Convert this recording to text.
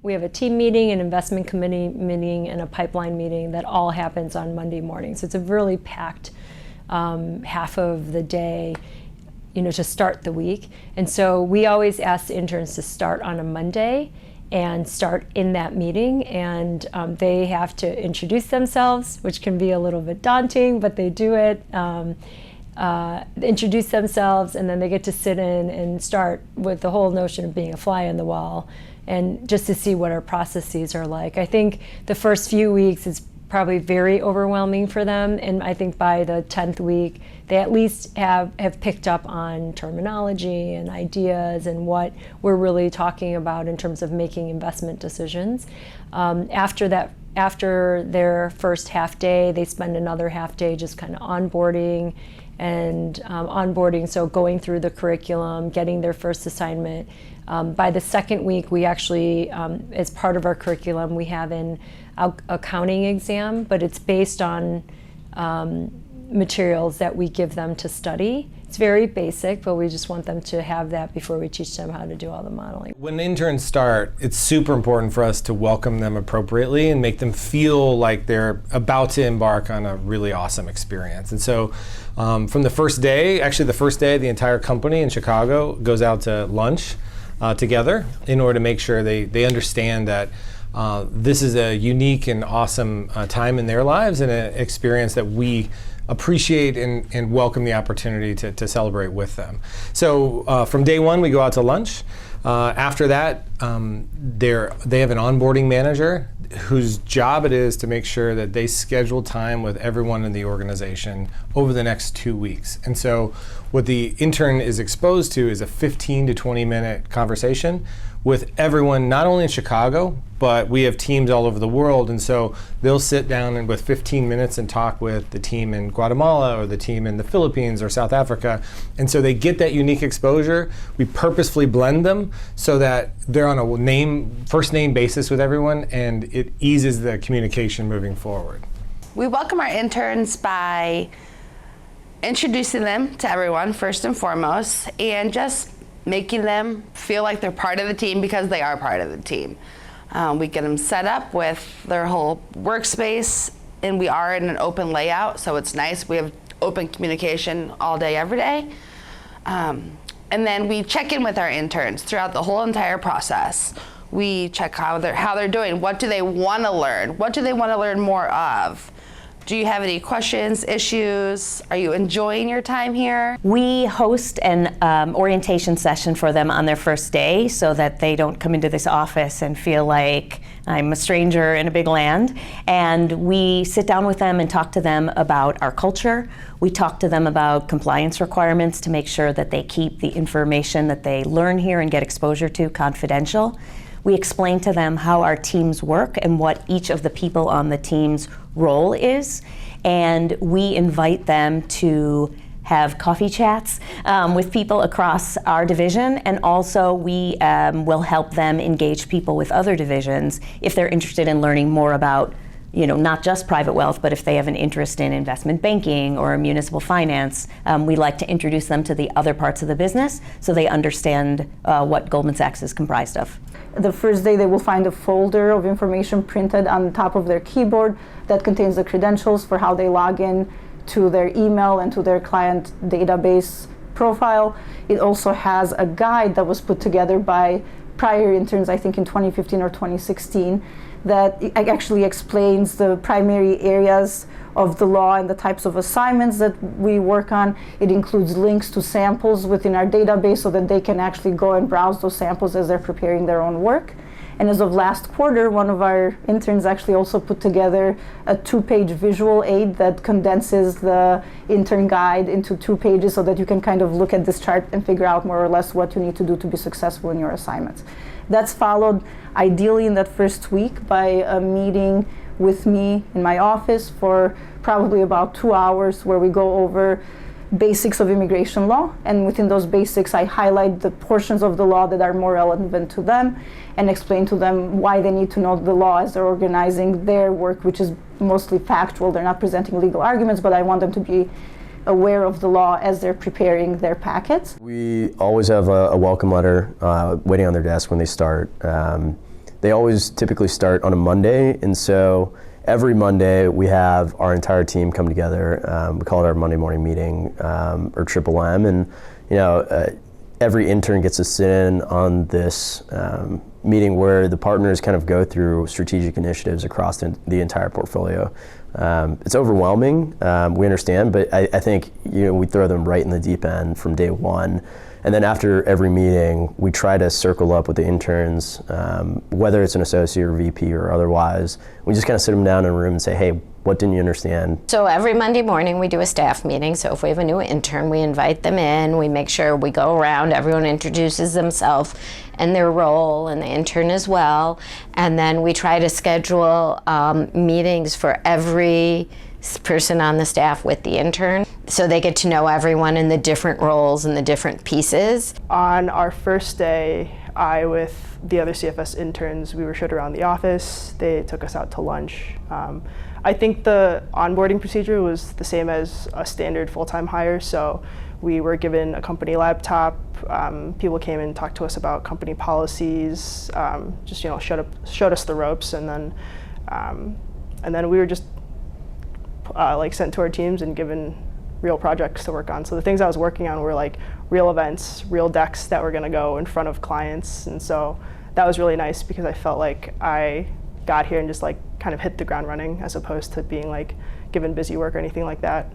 We have a team meeting, an investment committee meeting, and a pipeline meeting that all happens on Monday morning. So it's a really packed half of the day, to start the week. And so we always ask the interns to start on a Monday and start in that meeting, and they have to introduce themselves, which can be a little bit daunting, but they do it. Introduce themselves, and then they get to sit in and start with the whole notion of being a fly on the wall, and just to see what our processes are like. I think the first few weeks is probably very overwhelming for them, and I think by the 10th week they at least have picked up on terminology and ideas and what we're really talking about in terms of making investment decisions. After their first half day, they spend another half day just kind of onboarding, so going through the curriculum, getting their first assignment. By the second week, we actually, as part of our curriculum, we have an accounting exam, but it's based on materials that we give them to study. It's very basic, but we just want them to have that before we teach them how to do all the modeling. When interns start, it's super important for us to welcome them appropriately and make them feel like they're about to embark on a really awesome experience. And so from the first day, the entire company in Chicago goes out to lunch together in order to make sure they understand that this is a unique and awesome time in their lives and an experience that we appreciate and welcome the opportunity to celebrate with them. So from day one, we go out to lunch. After that, they have an onboarding manager whose job it is to make sure that they schedule time with everyone in the organization over the next 2 weeks. And so what the intern is exposed to is a 15 to 20 minute conversation with everyone, not only in Chicago, but we have teams all over the world. And so they'll sit down and with 15 minutes and talk with the team in Guatemala or the team in the Philippines or South Africa. And so they get that unique exposure. We purposefully blend them so that they're on a first name basis with everyone, and it eases the communication moving forward. We welcome our interns by introducing them to everyone first and foremost, and just making them feel like they're part of the team because they are part of the team. We get them set up with their whole workspace, and we are in an open layout, so it's nice. We have open communication all day, every day. And then we check in with our interns throughout the whole entire process. We check how they're doing. What do they want to learn? What do they want to learn more of? Do you have any questions, issues? Are you enjoying your time here? We host an orientation session for them on their first day so that they don't come into this office and feel like I'm a stranger in a big land. And we sit down with them and talk to them about our culture. We talk to them about compliance requirements to make sure that they keep the information that they learn here and get exposure to confidential. We explain to them how our teams work and what each of the people on the team's role is, and we invite them to have coffee chats with people across our division, and also we will help them engage people with other divisions if they're interested in learning more about not just private wealth, but if they have an interest in investment banking or municipal finance, we like to introduce them to the other parts of the business so they understand what Goldman Sachs is comprised of. The first day they will find a folder of information printed on the top of their keyboard that contains the credentials for how they log in to their email and to their client database profile. It also has a guide that was put together by prior interns, I think in 2015 or 2016, that actually explains the primary areas of the law and the types of assignments that we work on. It includes links to samples within our database so that they can actually go and browse those samples as they're preparing their own work. And as of last quarter, one of our interns actually also put together a 2-page visual aid that condenses the intern guide into 2 pages so that you can kind of look at this chart and figure out more or less what you need to do to be successful in your assignments. That's followed ideally in that first week by a meeting with me in my office for probably about 2 hours where we go over basics of immigration law, and within those basics I highlight the portions of the law that are more relevant to them and explain to them why they need to know the law as they're organizing their work, which is mostly factual. They're not presenting legal arguments, but I want them to be aware of the law as they're preparing their packets. We always have a welcome letter waiting on their desk when they start. they always typically start on a Monday, and so every Monday we have our entire team come together. We call it our Monday morning meeting, or Triple M, and every intern gets to sit in on this meeting where the partners kind of go through strategic initiatives across the entire portfolio. It's overwhelming, we understand, but I think we throw them right in the deep end from day one. And then after every meeting, we try to circle up with the interns, whether it's an associate or VP or otherwise. We just kind of sit them down in a room and say, hey, what didn't you understand? So every Monday morning we do a staff meeting. So if we have a new intern, we invite them in. We make sure we go around, everyone introduces themselves and their role, and the intern as well. And then we try to schedule meetings for every person on the staff with the intern, so they get to know everyone in the different roles and the different pieces. On our first day, I, with the other CFS interns, we were showed around the office. They took us out to lunch. I think the onboarding procedure was the same as a standard full-time hire, so we were given a company laptop. People came and talked to us about company policies, just showed us the ropes, and then we were just sent to our teams and given real projects to work on. So the things I was working on were like real events, real decks that were going to go in front of clients, and so that was really nice because I felt like I got here and just kind of hit the ground running, as opposed to being given busy work or anything like that.